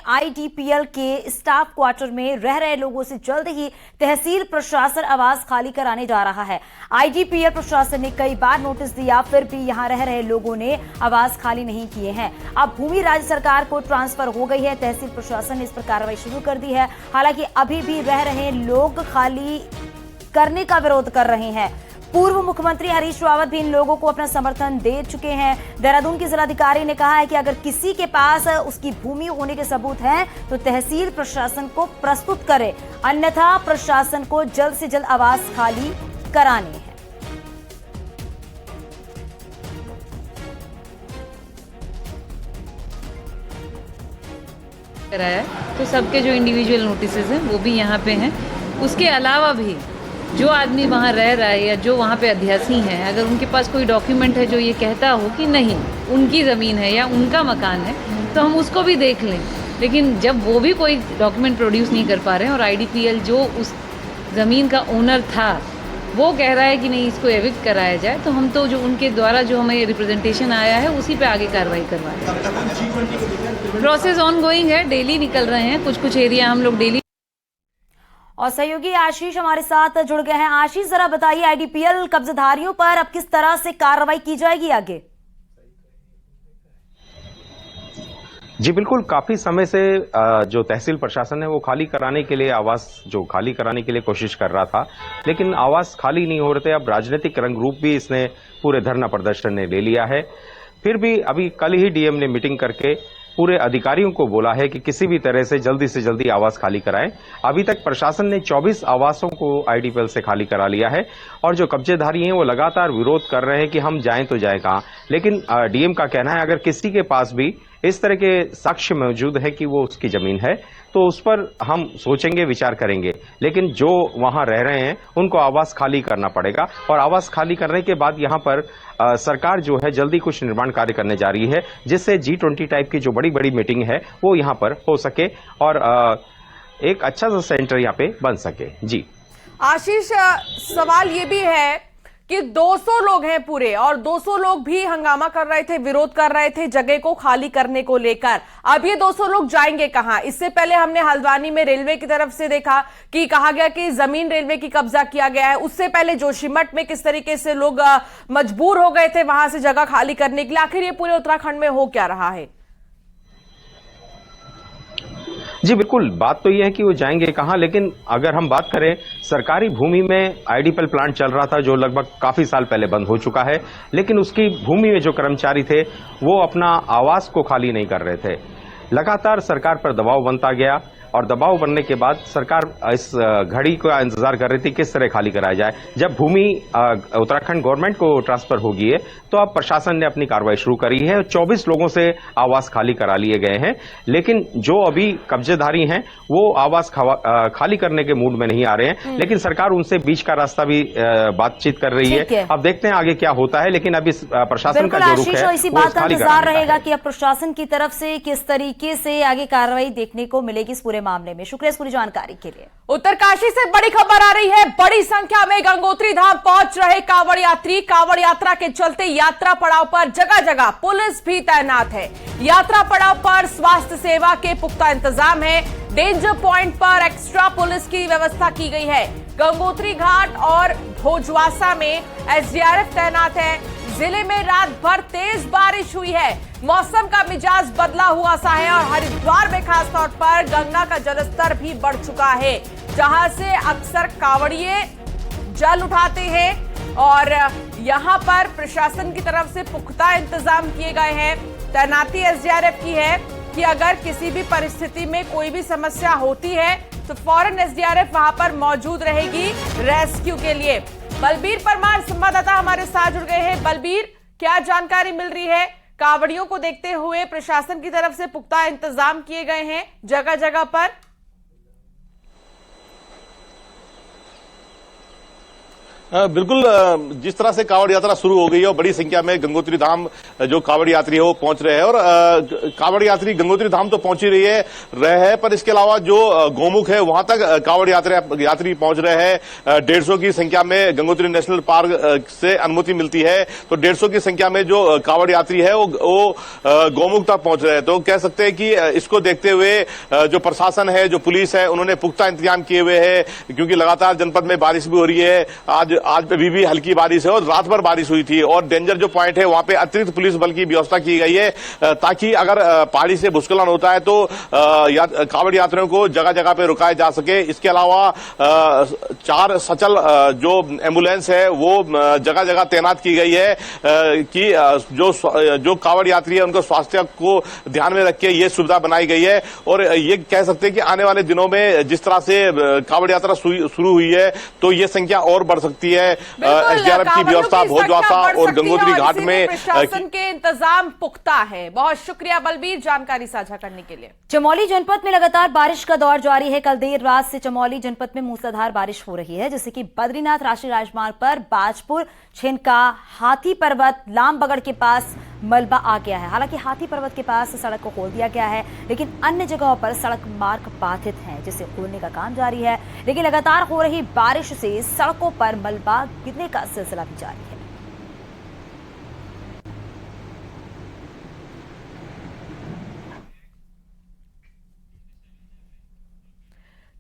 IDPL के staff quarter में रह रहे लोगों से जल्द ही तहसील प्रशासन आवास खाली कराने जा रहा है। आईडीपीएल प्रशासन ने कई बार नोटिस दिया, फिर भी यहां रह रहे लोगों ने आवास खाली नहीं किए हैं। अब भूमि राज्य सरकार को ट्रांसफर हो गई है। तहसील प्रशासन ने इस पर कार्रवाई शुरू कर दी है। हालांकि अभी भी रह रहे लोग खाली करने का विरोध कर रहे हैं। पूर्व मुख्यमंत्री हरीश रावत भी इन लोगों को अपना समर्थन दे चुके हैं। देहरादून के जिलाधिकारी ने कहा है कि अगर किसी के पास उसकी भूमि होने के सबूत हैं तो तहसील प्रशासन को प्रस्तुत करे, अन्यथा प्रशासन को जल्द से जल्द आवास खाली कराने हैं। कराया तो सबके जो इंडिविजुअल नोटिसेस हैं वो भी यहाँ पे हैं। उसके अलावा भी जो आदमी वहाँ रह रहा है या जो वहाँ पे अध्यासी हैं, अगर उनके पास कोई डॉक्यूमेंट है जो ये कहता हो कि नहीं उनकी ज़मीन है या उनका मकान है, तो हम उसको भी देख लें। लेकिन जब वो भी कोई डॉक्यूमेंट प्रोड्यूस नहीं कर पा रहे हैं और आईडीपीएल जो उस ज़मीन का ओनर था वो कह रहा है कि नहीं इसको एविक्ट कराया जाए, तो हम तो जो उनके द्वारा जो हमें रिप्रेजेंटेशन आया है उसी पे आगे कार्रवाई करवाएं। प्रोसेस ऑन गोइंग है, डेली निकल रहे हैं, कुछ एरिया हम लोग डेली। और सहयोगी आशीष हमारे साथ जुड़ गए हैं। आशीष, जरा बताइए आईडीपीएल कब्जाधारियों पर अब किस तरह से कार्रवाई की जाएगी आगे? जी बिल्कुल, काफी समय से जो तहसील प्रशासन है वो खाली कराने के लिए खाली कराने के लिए कोशिश कर रहा था, लेकिन आवास खाली नहीं हो रहे थे। अब राजनीतिक रंग रूप भी इसने पूरे धरना प्रदर्शन ने ले लिया है। फिर भी अभी कल ही डीएम ने मीटिंग करके पूरे अधिकारियों को बोला है कि किसी भी तरह से जल्दी आवास खाली कराएं। अभी तक प्रशासन ने 24 आवासों को आईडीपीएल से खाली करा लिया है और जो कब्जेधारी हैं वो लगातार विरोध कर रहे हैं कि हम जाएं तो जाएं कहां। लेकिन डीएम का कहना है अगर किसी के पास भी इस तरह के साक्ष्य मौजूद है कि वो उसकी जमीन है तो उस पर हम सोचेंगे, विचार करेंगे, लेकिन जो वहां रह रहे हैं उनको आवास खाली करना पड़ेगा। और आवास खाली करने के बाद यहां पर सरकार जो है जल्दी कुछ निर्माण कार्य करने जा रही है, जिससे G20 टाइप की जो बड़ी मीटिंग है वो यहां पर हो सके और एक अच्छा सा सेंटर यहां पे बन सके। जी आशीष, सवाल ये भी है कि 200 लोग हैं पूरे और 200 लोग भी हंगामा कर रहे थे, विरोध कर रहे थे जगह को खाली करने को लेकर। अब ये 200 लोग जाएंगे कहां? इससे पहले हमने हल्द्वानी में रेलवे की तरफ से देखा कि कहा गया कि जमीन रेलवे की कब्जा किया गया है। उससे पहले जोशीमठ में किस तरीके से लोग मजबूर हो गए थे वहां से जगह खाली करने के लिए। आखिर ये पूरे उत्तराखंड में हो क्या रहा है? जी बिल्कुल, बात तो यह है कि वो जाएंगे कहां, लेकिन अगर हम बात करें सरकारी भूमि में आईडीपीएल प्लांट चल रहा था जो लगभग काफी साल पहले बंद हो चुका है, लेकिन उसकी भूमि में जो कर्मचारी थे वो अपना आवास को खाली नहीं कर रहे थे। लगातार सरकार पर दबाव बनता गया और दबाव बनने के बाद सरकार इस घड़ी का इंतजार कर रही थी किस तरह खाली कराया जाए। जब भूमि उत्तराखंड गवर्नमेंट को ट्रांसफर होगी है तो अब प्रशासन ने अपनी कार्रवाई शुरू करी है। 24 लोगों से आवास खाली करा लिए गए हैं, लेकिन जो अभी कब्जेधारी हैं वो आवास खाली करने के मूड में नहीं आ रहे हैं। लेकिन सरकार उनसे बीच का रास्ता भी बातचीत कर रही है। अब देखते हैं आगे क्या होता है, लेकिन अभी प्रशासन का जो रुख है इसी बात का इंतजार रहेगा कि अब प्रशासन की तरफ से किस तरीके से आगे कार्रवाई देखने को मिलेगी इस पूरे मामले में। शुक्रिया इस पूरी जानकारी के लिए। उत्तरकाशी से बड़ी खबर आ रही है। बड़ी संख्या में गंगोत्री धाम पहुंच रहे कांवड़ यात्री। कांवड़ यात्रा के चलते यात्रा पड़ाव पर जगह जगह पुलिस भी तैनात है। यात्रा पड़ाव पर स्वास्थ्य सेवा के पुख्ता इंतजाम है। डेंजर पॉइंट पर एक्स्ट्रा पुलिस की व्यवस्था की गई है। गंगोत्री घाट और भोजवासा में एसडीआरएफ तैनात है। जिले में रात भर तेज बारिश हुई है। मौसम का मिजाज बदला हुआ सा है और हरिद्वार में खास तौर पर गंगा का जलस्तर भी बढ़ चुका है, जहां से अक्सर कांवड़िए जल उठाते हैं और यहां पर प्रशासन की तरफ से पुख्ता इंतजाम किए गए हैं। तैनाती एसडीआरएफ की है कि अगर किसी भी परिस्थिति में कोई भी समस्या होती है तो फौरन एसडीआरएफ वहां पर मौजूद रहेगी रेस्क्यू के लिए। बलबीर परमार संवाददाता हमारे साथ जुड़ गए हैं। बलबीर, क्या जानकारी मिल रही है? कांवड़ियों को देखते हुए प्रशासन की तरफ से पुख्ता इंतजाम किए गए हैं जगह जगह पर। बिल्कुल, जिस तरह से कांवड़ यात्रा शुरू हो गई है और बड़ी संख्या में गंगोत्री धाम जो कांवड़ यात्री है वो पहुंच रहे हैं और कांवड़ यात्री गंगोत्री धाम तो पहुंच ही रहे हैं, पर इसके अलावा जो गोमुख है वहां तक कांवड़ यात्री पहुंच रहे हैं। 150 की संख्या में गंगोत्री नेशनल पार्क से अनुमति मिलती है, तो 150 की संख्या में जो कांवड़ यात्री है वो गोमुख तक पहुंच रहे हैं। तो कह सकते हैं कि इसको देखते हुए जो प्रशासन है, जो पुलिस है, उन्होंने पुख्ता इंतजाम किए हुए हैं, क्योंकि लगातार जनपद में बारिश भी हो रही है। आज अभी भी हल्की बारिश है और रात भर बारिश हुई थी और डेंजर जो पॉइंट है वहां पे अतिरिक्त पुलिस बल की व्यवस्था की गई है, ताकि अगर पहाड़ी से भूस्खलन होता है तो कांवड़ यात्रियों को जगह जगह पे रुकाया जा सके। इसके अलावा 4 सचल जो एम्बुलेंस है वो जगह जगह तैनात की गई है कि जो कांवड़ यात्री है उनको स्वास्थ्य को ध्यान में रख के ये सुविधा बनाई गई है। और ये कह सकते हैं कि आने वाले दिनों में जिस तरह से कांवड़ यात्रा शुरू हुई है तो ये संख्या और बढ़ सकती है। एसडीआरएफ की व्यवस्था भोजवासा और गंगोत्री घाट में प्रशासन के इंतजाम पुख्ता है। बहुत शुक्रिया बलबीर जानकारी साझा करने के लिए। चमोली जनपद में लगातार बारिश का दौर जारी है। कल देर रात से चमोली जनपद में मूसलाधार बारिश हो रही है, जिससे कि बद्रीनाथ राष्ट्रीय राजमार्ग पर बाजपुर छिनका हाथी पर्वत लामबगड़ के पास मलबा आ गया है। हालांकि हाथी पर्वत के पास सड़क को खोल दिया गया है, लेकिन अन्य जगहों पर सड़क मार्ग बाधित हैं, जिसे खोलने का काम जारी है। लेकिन लगातार हो रही बारिश से सड़कों पर मलबा गिरने का सिलसिला भी जारी है।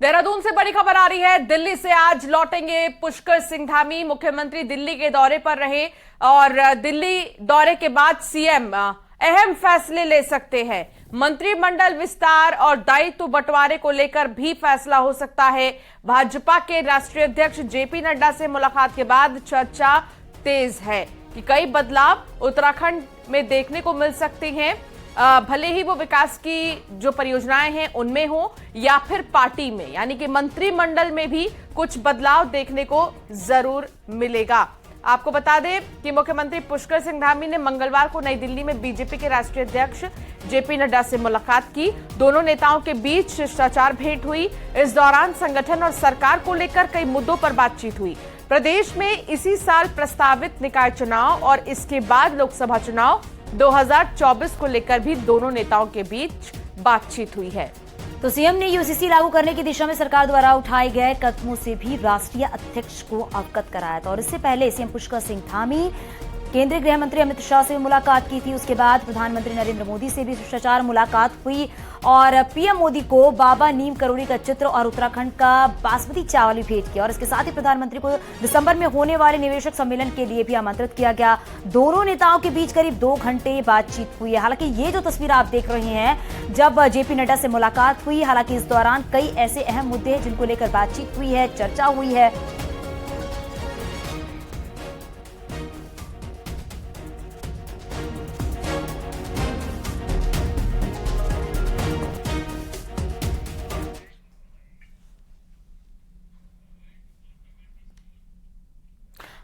देहरादून से बड़ी खबर आ रही है। दिल्ली से आज लौटेंगे पुष्कर सिंह धामी। मुख्यमंत्री दिल्ली के दौरे पर रहे और दिल्ली दौरे के बाद सीएम अहम फैसले ले सकते हैं। मंत्रिमंडल विस्तार और दायित्व बंटवारे को लेकर भी फैसला हो सकता है। भाजपा के राष्ट्रीय अध्यक्ष जेपी नड्डा से मुलाकात के बाद चर्चा तेज है कि कई बदलाव उत्तराखंड में देखने को मिल सकते हैं, भले ही वो विकास की जो परियोजनाएं हैं उनमें हो या फिर पार्टी में, यानी कि मंत्रिमंडल में भी कुछ बदलाव देखने को जरूर मिलेगा। आपको बता दें कि मुख्यमंत्री पुष्कर सिंह धामी ने मंगलवार को नई दिल्ली में बीजेपी के राष्ट्रीय अध्यक्ष जेपी नड्डा से मुलाकात की। दोनों नेताओं के बीच शिष्टाचार भेंट हुई। इस दौरान संगठन और सरकार को लेकर कई मुद्दों पर बातचीत हुई। प्रदेश में इसी साल प्रस्तावित निकाय चुनाव और इसके बाद लोकसभा चुनाव 2024 को लेकर भी दोनों नेताओं के बीच बातचीत हुई है। तो सीएम ने यूसीसी लागू करने की दिशा में सरकार द्वारा उठाए गए कदमों से भी राष्ट्रीय अध्यक्ष को अवगत कराया था। और इससे पहले सीएम पुष्कर सिंह धामी केंद्रीय गृह मंत्री अमित शाह से मुलाकात की थी। उसके बाद प्रधानमंत्री नरेंद्र मोदी से भी शिष्टाचार मुलाकात हुई और पीएम मोदी को बाबा नीम करोड़ी का चित्र और उत्तराखंड का बासमती चावल भी भेंट किया। और इसके साथ ही प्रधानमंत्री को दिसंबर में होने वाले निवेशक सम्मेलन के लिए भी आमंत्रित किया गया। दोनों नेताओं के बीच करीब 2 घंटे बातचीत हुई है। हालांकि ये जो तस्वीर आप देख रहे हैं, जब जेपी नड्डा से मुलाकात हुई, हालांकि इस दौरान कई ऐसे अहम मुद्दे हैं जिनको लेकर बातचीत हुई है, चर्चा हुई है।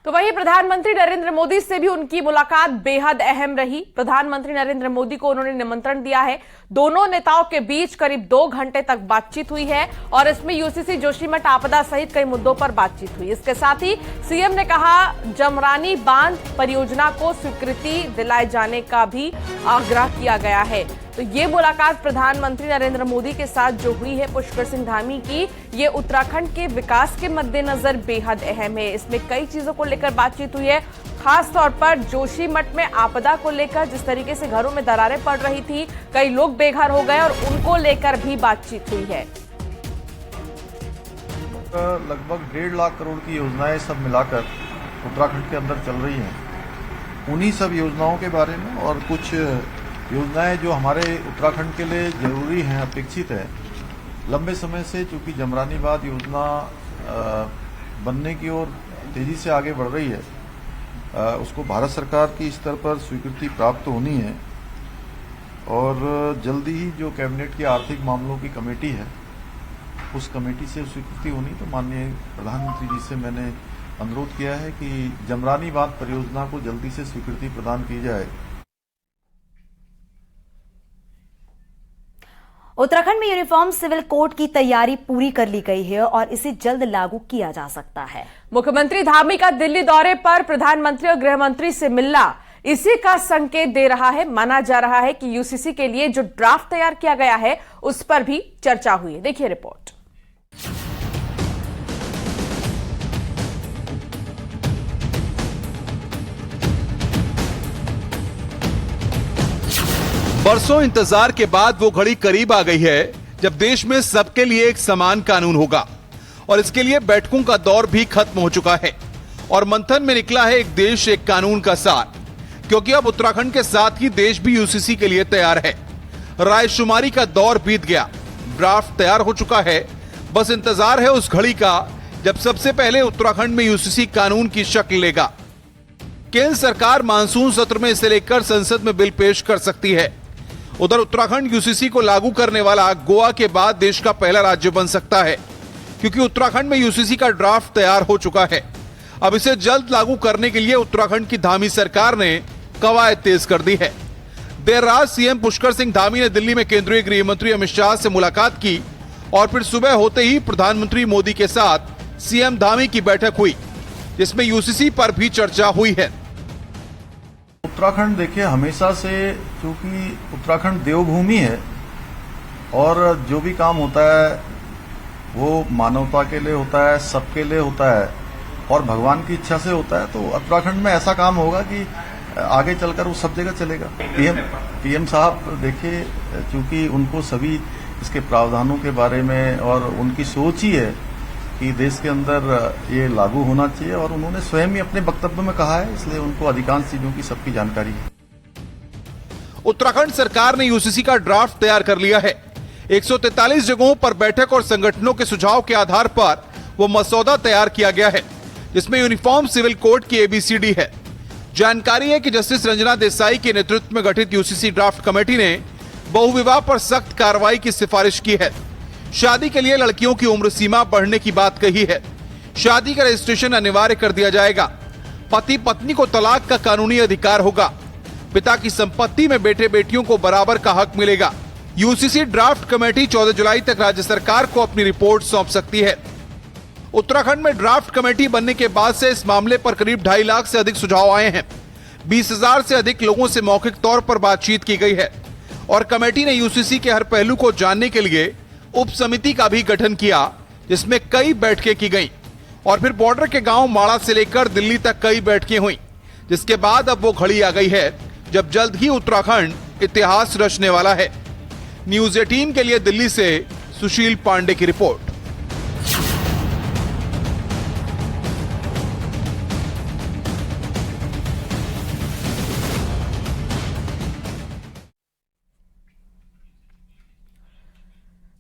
तो वहीं प्रधानमंत्री नरेंद्र मोदी से भी उनकी मुलाकात बेहद अहम रही। प्रधानमंत्री नरेंद्र मोदी को उन्होंने निमंत्रण दिया है। दोनों नेताओं के बीच करीब 2 घंटे तक बातचीत हुई है और इसमें यूसीसी जोशीमठ आपदा सहित कई मुद्दों पर बातचीत हुई। इसके साथ ही सीएम ने कहा जमरानी बांध परियोजना को स्वीकृति दिलाए जाने का भी आग्रह किया गया है। तो ये मुलाकात प्रधानमंत्री नरेंद्र मोदी के साथ जो हुई है पुष्कर सिंह धामी की, ये उत्तराखंड के विकास के मद्देनजर बेहद अहम है। इसमें कई चीजों को लेकर बातचीत हुई है, खास तौर पर जोशीमठ में आपदा को लेकर जिस तरीके से घरों में दरारें पड़ रही थी, कई लोग बेघर हो गए और उनको लेकर भी बातचीत हुई है। लगभग 1.5 लाख करोड़ की योजनाएं सब मिलाकर उत्तराखंड के अंदर चल रही हैं। उन्हीं सब योजनाओं के बारे में और कुछ योजनाएं जो हमारे उत्तराखंड के लिए जरूरी हैं, अपेक्षित है। लंबे समय से चूंकि जमरानी बांध योजना बनने की ओर तेजी से आगे बढ़ रही है, उसको भारत सरकार की स्तर पर स्वीकृति प्राप्त होनी है और जल्दी ही जो कैबिनेट की आर्थिक मामलों की कमेटी है, उस कमेटी से स्वीकृति होनी। तो माननीय प्रधानमंत्री जी से मैंने अनुरोध किया है कि जमरानी बांध परियोजना को जल्दी से स्वीकृति प्रदान की जाए। उत्तराखंड में यूनिफॉर्म सिविल कोड की तैयारी पूरी कर ली गई है और इसे जल्द लागू किया जा सकता है। मुख्यमंत्री धामी का दिल्ली दौरे पर प्रधानमंत्री और गृह मंत्री से मिलना इसी का संकेत दे रहा है। माना जा रहा है कि यूसीसी के लिए जो ड्राफ्ट तैयार किया गया है उस पर भी चर्चा हुई है। देखिए रिपोर्ट। बरसों इंतजार के बाद वो घड़ी करीब आ गई है जब देश में सबके लिए एक समान कानून होगा और इसके लिए बैठकों का दौर भी खत्म हो चुका है और मंथन में निकला है एक देश एक कानून का सार, क्योंकि अब उत्तराखंड के साथ ही देश भी यूसीसी के लिए तैयार है। रायशुमारी का दौर बीत गया, ड्राफ्ट तैयार हो चुका है, बस इंतजार है उस घड़ी का जब सबसे पहले उत्तराखंड में यूसीसी कानून की शक्ल लेगा। केंद्र सरकार मानसून सत्र में इसे लेकर संसद में बिल पेश कर सकती है। उधर उत्तराखंड यूसीसी को लागू करने वाला गोवा के बाद देश का पहला राज्य बन सकता है, क्योंकि उत्तराखंड में यूसीसी का ड्राफ्ट तैयार हो चुका है। अब इसे जल्द लागू करने के लिए उत्तराखंड की धामी सरकार ने कवायद तेज कर दी है। देर रात सीएम पुष्कर सिंह धामी ने दिल्ली में केंद्रीय गृह मंत्री अमित शाह से मुलाकात की और फिर सुबह होते ही प्रधानमंत्री मोदी के साथ सीएम धामी की बैठक हुई, जिसमें यूसीसी पर भी चर्चा हुई है। उत्तराखंड देखिए हमेशा से, क्योंकि उत्तराखंड देवभूमि है और जो भी काम होता है वो मानवता के लिए होता है, सबके लिए होता है और भगवान की इच्छा से होता है। तो उत्तराखंड में ऐसा काम होगा कि आगे चलकर वो सब जगह चलेगा। पीएम साहब देखिए, क्योंकि उनको सभी इसके प्रावधानों के बारे में और उनकी सोच ही है कि देश के अंदर ये लागू होना चाहिए और उन्होंने स्वयं ही अपने वक्तव्य में कहा है, इसलिए उनको अधिकांश चीजों की सबकी जानकारी है। उत्तराखंड सरकार ने यूसीसी का ड्राफ्ट तैयार कर लिया है। 143 जगहों पर बैठक और संगठनों के सुझाव के आधार पर वो मसौदा तैयार किया गया है, जिसमें यूनिफॉर्म सिविल कोड की एबीसीडी है। जानकारी है कि जस्टिस रंजना देसाई के नेतृत्व में गठित यूसीसी ड्राफ्ट कमेटी ने बहुविवाह पर सख्त कार्रवाई की सिफारिश की है। शादी के लिए लड़कियों की उम्र सीमा बढ़ने की बात कही है। शादी का रजिस्ट्रेशन अनिवार्य कर दिया जाएगा। पति पत्नी को तलाक का कानूनी अधिकार होगा। पिता की संपत्ति में बेटे बेटियों को बराबर का हक मिलेगा। यूसीसी ड्राफ्ट कमेटी 14 जुलाई तक राज्य सरकार को अपनी रिपोर्ट सौंप सकती है। उत्तराखंड में ड्राफ्ट कमेटी बनने के बाद से इस मामले पर करीब 2.5 लाख से अधिक सुझाव आए हैं। 20,000 से अधिक लोगों से मौखिक तौर पर बातचीत की गई है और कमेटी ने यूसीसी के हर पहलू को जानने के लिए उप समिति का भी गठन किया, जिसमें कई बैठकें की गईं और फिर बॉर्डर के गांव माड़ा से लेकर दिल्ली तक कई बैठकें हुई, जिसके बाद अब वो घड़ी आ गई है जब जल्द ही उत्तराखंड इतिहास रचने वाला है। न्यूज 18 के लिए दिल्ली से सुशील पांडे की रिपोर्ट।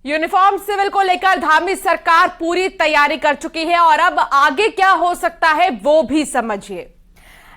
यूनिफॉर्म सिविल को लेकर धामी सरकार पूरी तैयारी कर चुकी है और अब आगे क्या हो सकता है वो भी समझिए।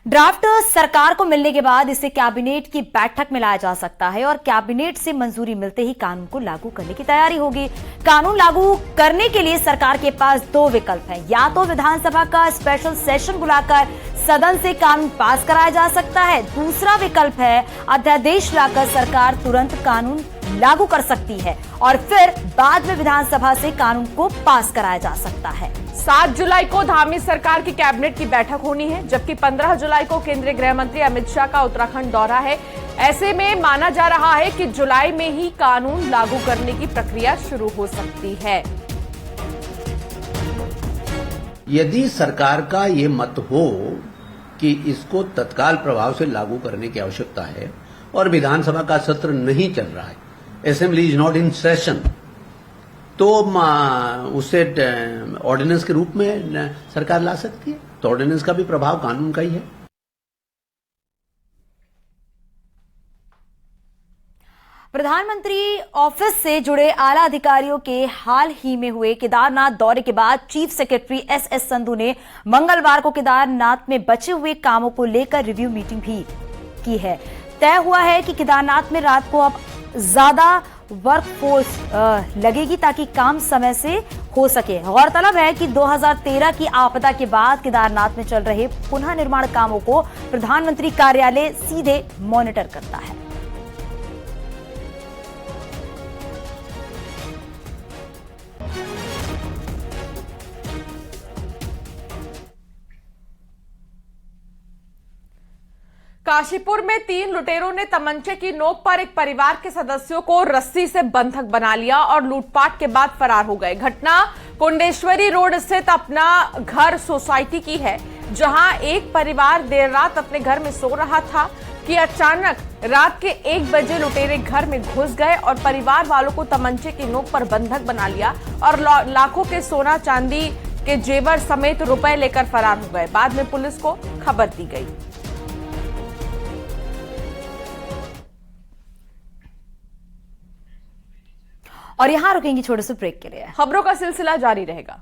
ड्राफ्ट सरकार को मिलने के बाद इसे कैबिनेट की बैठक में लाया जा सकता है और कैबिनेट से मंजूरी मिलते ही कानून को लागू करने की तैयारी होगी। कानून लागू करने के लिए सरकार के पास 2 विकल्प हैं। या तो विधानसभा का स्पेशल सेशन बुलाकर सदन से कानून पास कराया जा सकता है। दूसरा विकल्प है अध्यादेश लाकर सरकार तुरंत कानून लागू कर सकती है और फिर बाद में विधानसभा से कानून को पास कराया जा सकता है। 7 जुलाई को धामी सरकार की कैबिनेट की बैठक होनी है, जबकि 15 जुलाई को केंद्रीय गृह मंत्री अमित शाह का उत्तराखंड दौरा है। ऐसे में माना जा रहा है कि जुलाई में ही कानून लागू करने की प्रक्रिया शुरू हो सकती है। यदि सरकार का ये मत हो कि इसको तत्काल प्रभाव से लागू करने की आवश्यकता है और विधानसभा का सत्र नहीं चल रहा है, assembly is not in session, तो उसे ऑर्डिनेंस के रूप में सरकार ला सकती है। तो ऑर्डिनेंस का भी प्रभाव कानून का ही है। प्रधानमंत्री ऑफिस से जुड़े आला अधिकारियों के हाल ही में हुए केदारनाथ दौरे के बाद चीफ सेक्रेटरी एस संधू ने मंगलवार को केदारनाथ में बचे हुए कामों को लेकर रिव्यू मीटिंग भी की है। तय हुआ है कि केदारनाथ में रात को अब ज्यादा वर्कफोर्स लगेगी ताकि काम समय से हो सके। गौरतलब है कि 2013 की आपदा के बाद केदारनाथ में चल रहे पुनः निर्माण कामों को प्रधानमंत्री कार्यालय सीधे मॉनिटर करता है। काशीपुर में 3 लुटेरों ने तमंचे की नोक पर एक परिवार के सदस्यों को रस्सी से बंधक बना लिया और लूटपाट के बाद फरार हो गए। घटना कुंडेश्वरी रोड स्थित अपना घर सोसाइटी की है, जहां एक परिवार देर रात अपने घर में सो रहा था कि अचानक रात के 1 बजे लुटेरे घर में घुस गए और परिवार वालों को तमंचे की नोक पर बंधक बना लिया और लाखों के सोना चांदी के जेवर समेत रुपए लेकर फरार हो गए। बाद में पुलिस को खबर दी गई। और यहां रुकेंगे छोटे से ब्रेक के लिए। खबरों का सिलसिला जारी रहेगा।